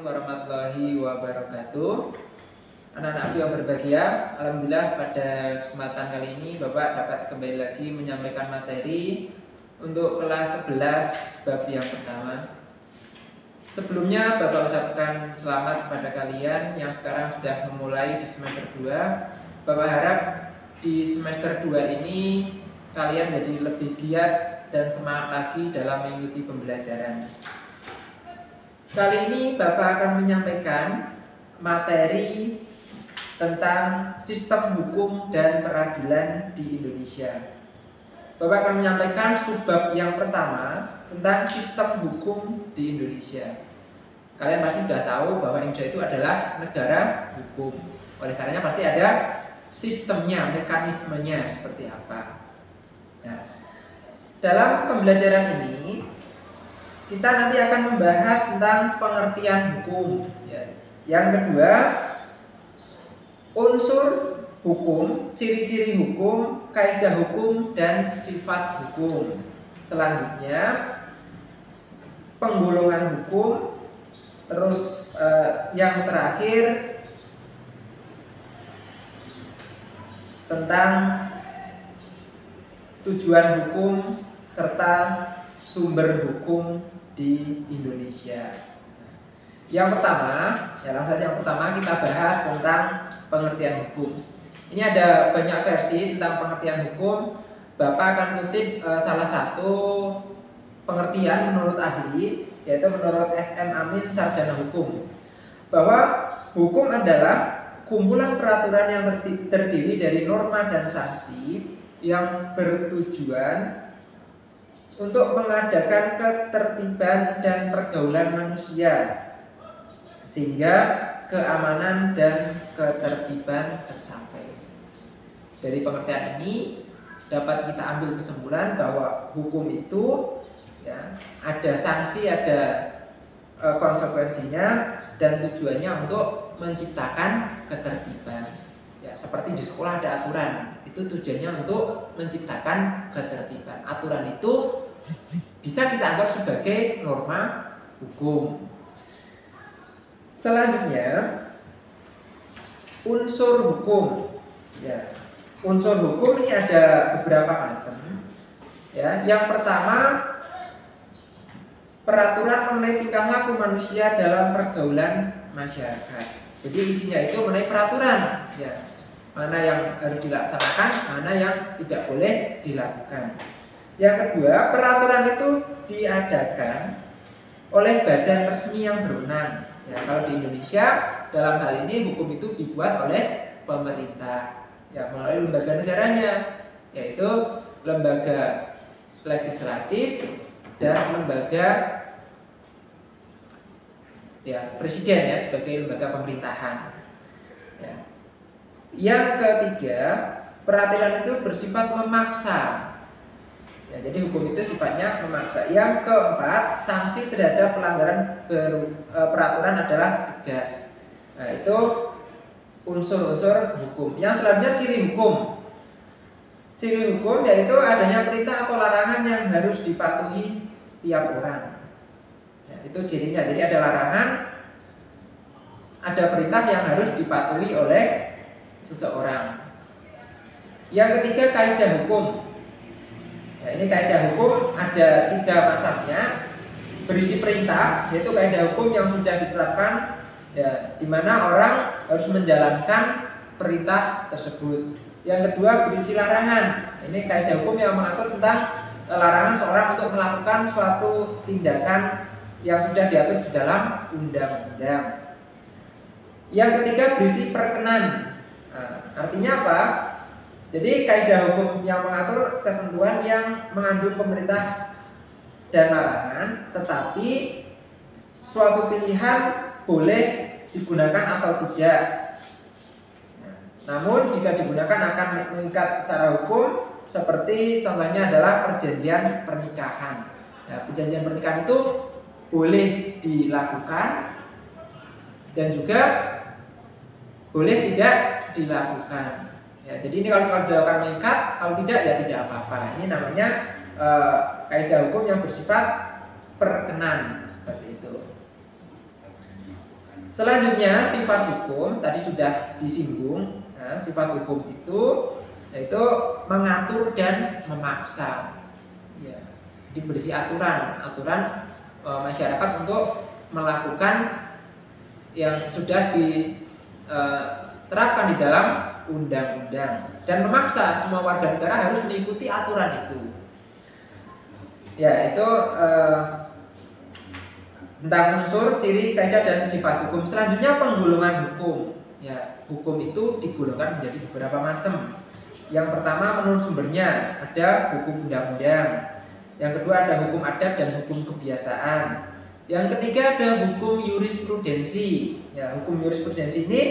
warahmatullahi wabarakatuh. Anak-anakku yang berbahagia, alhamdulillah pada kesempatan kali ini Bapak dapat kembali lagi menyampaikan materi untuk kelas 11 bab yang pertama. Sebelumnya Bapak ucapkan selamat kepada kalian yang sekarang sudah memulai di semester 2. Bapak harap di semester 2 ini kalian jadi lebih giat dan semangat lagi dalam mengikuti pembelajaran. Kali ini Bapak akan menyampaikan materi tentang sistem hukum dan peradilan di Indonesia. Bapak akan menyampaikan subbab yang pertama tentang sistem hukum di Indonesia. Kalian pasti sudah tahu bahwa Indonesia itu adalah negara hukum. Oleh karenanya pasti ada sistemnya, mekanismenya seperti apa. Nah, dalam pembelajaran ini kita nanti akan membahas tentang pengertian hukum. Yang kedua, unsur hukum, ciri-ciri hukum, kaidah hukum, dan sifat hukum. Selanjutnya, penggolongan hukum. Terus yang terakhir tentang tujuan hukum serta sumber hukum di Indonesia. Yang pertama, dalam sesi yang pertama kita bahas tentang pengertian hukum. Ini ada banyak versi tentang pengertian hukum. Bapak akan kutip salah satu pengertian menurut ahli, yaitu menurut SM Amin, sarjana hukum, bahwa hukum adalah kumpulan peraturan yang terdiri dari norma dan sanksi yang bertujuan untuk mengadakan ketertiban dan pergaulan manusia sehingga keamanan dan ketertiban tercapai. Dari pengertian ini dapat kita ambil kesimpulan bahwa hukum itu ada sanksi, ada konsekuensinya, dan tujuannya untuk menciptakan ketertiban. Seperti di sekolah ada aturan, itu tujuannya untuk menciptakan ketertiban. Aturan itu bisa kita anggap sebagai norma hukum. Selanjutnya, unsur hukum. Unsur hukum ini ada beberapa macam. Yang pertama, peraturan mengenai tingkah laku manusia dalam pergaulan masyarakat. Jadi isinya itu mengenai peraturan, mana yang harus dilaksanakan, mana yang tidak boleh dilakukan. Yang kedua, peraturan itu diadakan oleh badan resmi yang berwenang. Kalau di Indonesia, dalam hal ini hukum itu dibuat oleh pemerintah, melalui lembaga negaranya, yaitu lembaga legislatif dan lembaga presiden sebagai lembaga pemerintahan. Yang ketiga, peraturan itu bersifat memaksa. Jadi hukum itu sifatnya memaksa. Yang keempat, sanksi terhadap pelanggaran peraturan adalah tegas. Itu unsur-unsur hukum. Yang selanjutnya ciri hukum. Ciri hukum yaitu adanya perintah atau larangan yang harus dipatuhi setiap orang. Itu cirinya. Jadi ada larangan, ada perintah yang harus dipatuhi oleh seseorang. Yang ketiga, kaidah hukum. Ini kaidah hukum ada 3 macamnya. Berisi perintah, yaitu kaidah hukum yang sudah ditetapkan, di mana orang harus menjalankan perintah tersebut. Yang kedua, berisi larangan. Ini kaidah hukum yang mengatur tentang larangan seorang untuk melakukan suatu tindakan yang sudah diatur di dalam undang-undang. Yang ketiga, berisi perkenan. Artinya apa? Jadi kaidah hukum yang mengatur ketentuan yang mengandung pemerintah dan larangan, tetapi suatu pilihan boleh digunakan atau tidak. Namun jika digunakan akan mengikat secara hukum, seperti contohnya adalah perjanjian pernikahan. Perjanjian pernikahan itu boleh dilakukan dan juga boleh tidak dilakukan. Jadi ini kalau dilakukan mengikat, kalau tidak ya tidak apa-apa. Ini namanya kaidah hukum yang bersifat perkenan, seperti itu. Selanjutnya sifat hukum tadi sudah disinggung. Nah, sifat hukum itu yaitu mengatur dan memaksa. Ya, jadi berisi aturan masyarakat untuk melakukan yang sudah diterapkan di dalam undang-undang dan memaksa semua warga negara harus mengikuti aturan itu. Ya, itu tentang unsur, ciri, kaidah dan sifat hukum. Selanjutnya penggolongan hukum. Ya, hukum itu digolongkan menjadi beberapa macam. Yang pertama menurut sumbernya ada hukum undang-undang. Yang kedua ada hukum adat dan hukum kebiasaan. Yang ketiga ada hukum jurisprudensi. Ya, hukum jurisprudensi ini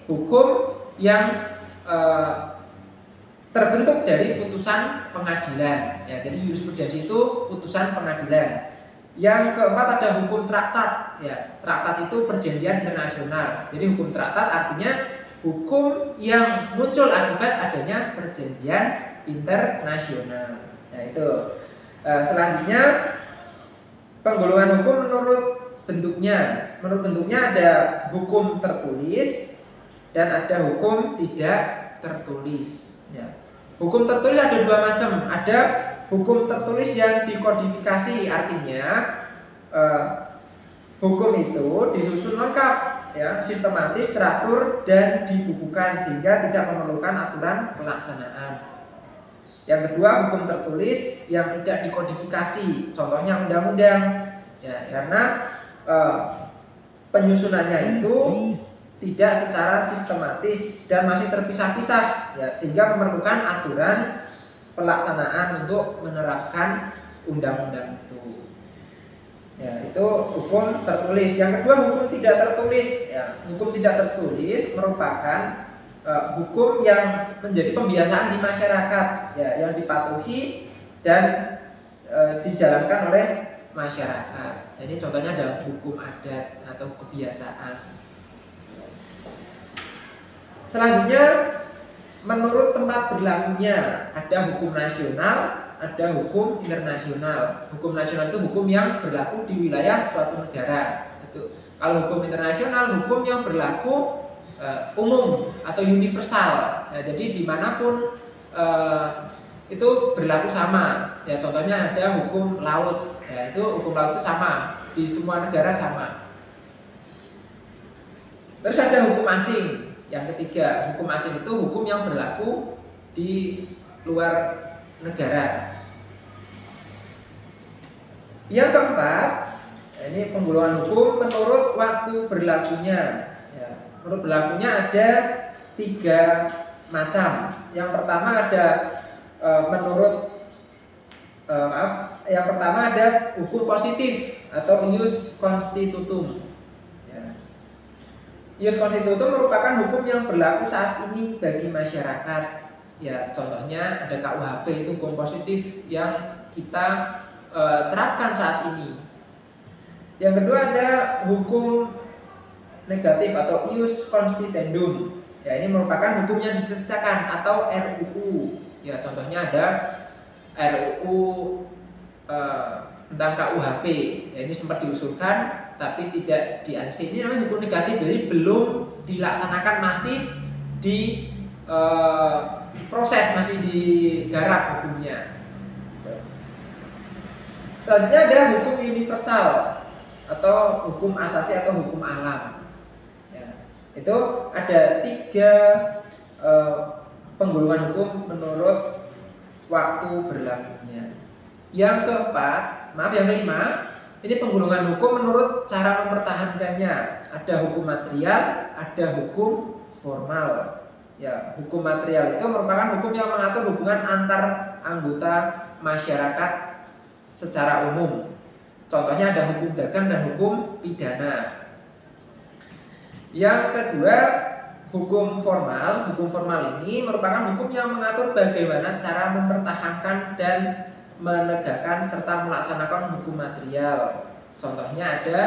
hukum yang terbentuk dari putusan pengadilan. Ya, jadi jurisprudensi itu putusan pengadilan. Yang keempat ada hukum traktat. Ya, traktat itu perjanjian internasional. Jadi hukum traktat artinya hukum yang muncul akibat adanya perjanjian internasional. Nah, itu. Selanjutnya penggolongan hukum menurut bentuknya. Menurut bentuknya ada hukum tertulis dan ada hukum tidak tertulis. Ya. Hukum tertulis ada dua macam. Ada hukum tertulis yang dikodifikasi, artinya hukum itu disusun lengkap, ya, sistematis, teratur dan dibukukan sehingga tidak memerlukan aturan pelaksanaan. Yang kedua hukum tertulis yang tidak dikodifikasi, contohnya undang-undang, ya, karena penyusunannya itu tidak secara sistematis dan masih terpisah-pisah, ya, sehingga memerlukan aturan pelaksanaan untuk menerapkan undang-undang itu. Ya, itu hukum tertulis. Yang kedua hukum tidak tertulis. Ya, hukum tidak tertulis merupakan hukum yang menjadi pembiasaan di masyarakat, ya, yang dipatuhi dan dijalankan oleh masyarakat. Jadi contohnya adalah hukum adat atau kebiasaan. Selanjutnya menurut tempat berlakunya ada hukum nasional, ada hukum internasional. Hukum nasional itu hukum yang berlaku di wilayah suatu negara. Itu. Kalau hukum internasional, hukum yang berlaku umum atau universal. Ya, jadi dimanapun itu berlaku sama. Ya, contohnya ada hukum laut. Ya, itu hukum laut itu sama di semua negara sama. Terus ada hukum asing. Yang ketiga, hukum asing itu hukum yang berlaku di luar negara. Yang keempat, ini penggolongan hukum menurut waktu berlakunya. Ya, menurut berlakunya ada 3 macam. Yang pertama ada yang pertama ada hukum positif atau ius constitutum. Ius constitutum merupakan hukum yang berlaku saat ini bagi masyarakat. Ya, contohnya ada KUHP, itu hukum positif yang kita terapkan saat ini. Yang kedua ada hukum negatif atau ius constituendum. Ya, ini merupakan hukum yang diciptakan atau RUU. Ya, contohnya ada RUU tentang KUHP. Ya, ini sempat diusulkan tapi tidak di ACC. Ini namanya hukum negatif, jadi belum dilaksanakan, masih di proses, masih digarap hukumnya. Selanjutnya ada hukum universal atau hukum asasi atau hukum alam. Ya, itu ada 3 penggolongan hukum menurut waktu berlakunya. Yang kelima, ini penggolongan hukum menurut cara mempertahankannya. Ada hukum material, ada hukum formal. Ya, hukum material itu merupakan hukum yang mengatur hubungan antar anggota masyarakat secara umum. Contohnya ada hukum dagang dan hukum pidana. Yang kedua, hukum formal. Hukum formal ini merupakan hukum yang mengatur bagaimana cara mempertahankan dan menegakkan serta melaksanakan hukum material. Contohnya ada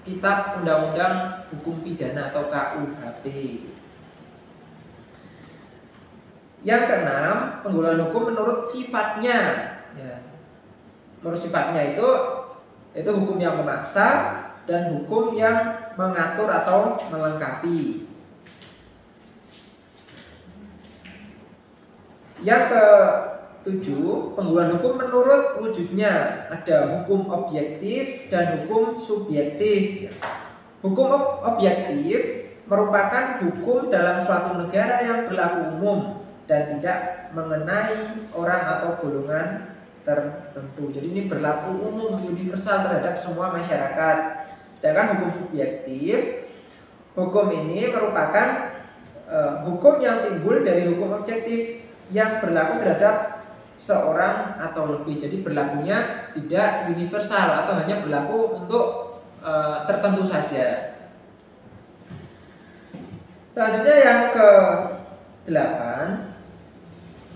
Kitab Undang-Undang Hukum Pidana atau KUHP. Yang keenam, penggolongan hukum menurut sifatnya. Ya. Menurut sifatnya itu hukum yang memaksa dan hukum yang mengatur atau melengkapi. Yang ke-7, penggunaan hukum menurut wujudnya. Ada hukum objektif dan hukum subjektif. Hukum objektif merupakan hukum dalam suatu negara yang berlaku umum dan tidak mengenai orang atau golongan tertentu. Jadi ini berlaku umum, universal terhadap semua masyarakat. Sedangkan hukum subjektif, hukum ini merupakan hukum yang timbul dari hukum objektif yang berlaku terhadap seorang atau lebih. Jadi berlakunya tidak universal atau hanya berlaku untuk tertentu saja. Selanjutnya yang ke-8,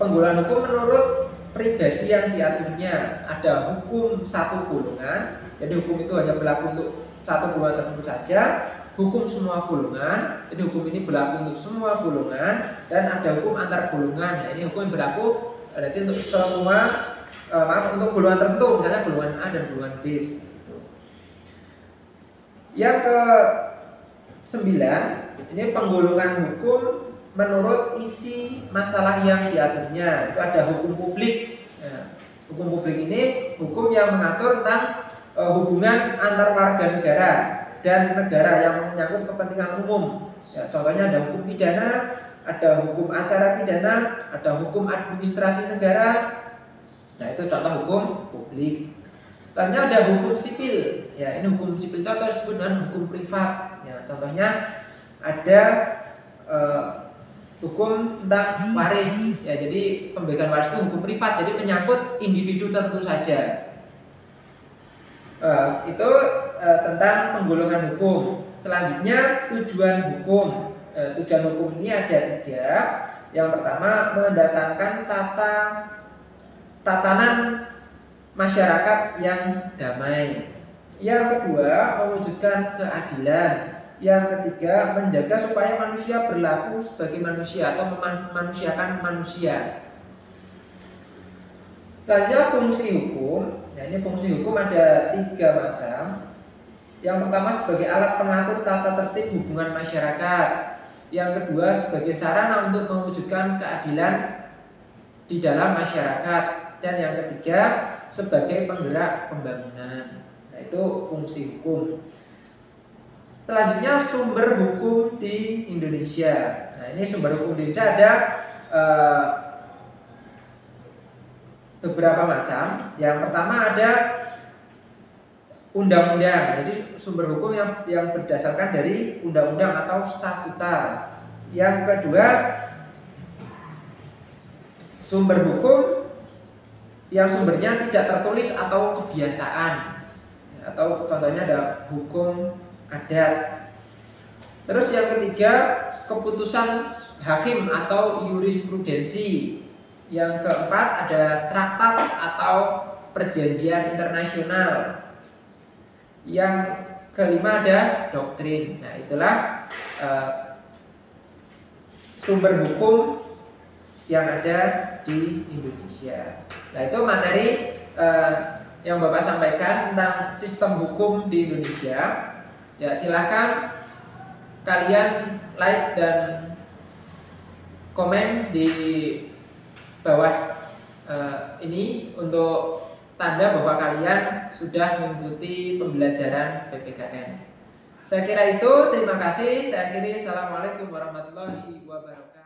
penggunaan hukum menurut pribadi yang diaturnya. Ada hukum satu golongan, jadi hukum itu hanya berlaku untuk satu golongan tertentu saja. Hukum semua golongan, jadi hukum ini berlaku untuk semua golongan. Dan ada hukum antar golongan, ini hukum yang berlaku berarti untuk semua, untuk golongan tertentu, misalnya golongan A dan golongan B. Yang ke-9, ini penggolongan hukum menurut isi masalah yang diaturnya. Itu ada hukum publik. Nah, hukum publik ini hukum yang mengatur tentang hubungan antar warga negara dan negara yang menyangkut kepentingan umum. Ya, contohnya ada hukum pidana, ada hukum acara pidana, ada hukum administrasi negara. Nah, itu contoh hukum publik. Selanjutnya ada hukum sipil. Ya, ini hukum sipil itu atau disebut dengan hukum privat. Ya, contohnya ada hukum tentang waris. Ya, jadi pembagian waris itu hukum privat, jadi menyangkut individu tentu saja. Itu tentang penggolongan hukum. Selanjutnya tujuan hukum. Tujuan hukum ini ada 3. Yang pertama, mendatangkan tatanan masyarakat yang damai. Yang kedua, mewujudkan keadilan. Yang ketiga, menjaga supaya manusia berlaku sebagai manusia atau memanusiakan manusia. Selanjutnya fungsi hukum. Nah, ini fungsi hukum ada 3 macam. Yang pertama sebagai alat pengatur tata tertib hubungan masyarakat. Yang kedua sebagai sarana untuk mewujudkan keadilan di dalam masyarakat. Dan yang ketiga sebagai penggerak pembangunan. Nah, itu fungsi hukum. Selanjutnya sumber hukum di Indonesia. Nah, ini sumber hukum di Indonesia ada beberapa macam. Yang pertama ada undang-undang. Jadi sumber hukum yang berdasarkan dari undang-undang atau statuta. Yang kedua sumber hukum yang sumbernya tidak tertulis atau kebiasaan. Atau contohnya ada hukum adat. Terus yang ketiga keputusan hakim atau jurisprudensi. Yang keempat ada traktat atau perjanjian internasional. Yang kelima ada doktrin. Nah, itulah sumber hukum yang ada di Indonesia. Nah, itu materi yang Bapak sampaikan tentang sistem hukum di Indonesia. Ya, silakan kalian like dan komen di bawah ini untuk tanda bahwa kalian sudah mengikuti pembelajaran PPKN. Saya kira itu, terima kasih. Saya akhiri. Assalamualaikum warahmatullahi wabarakatuh.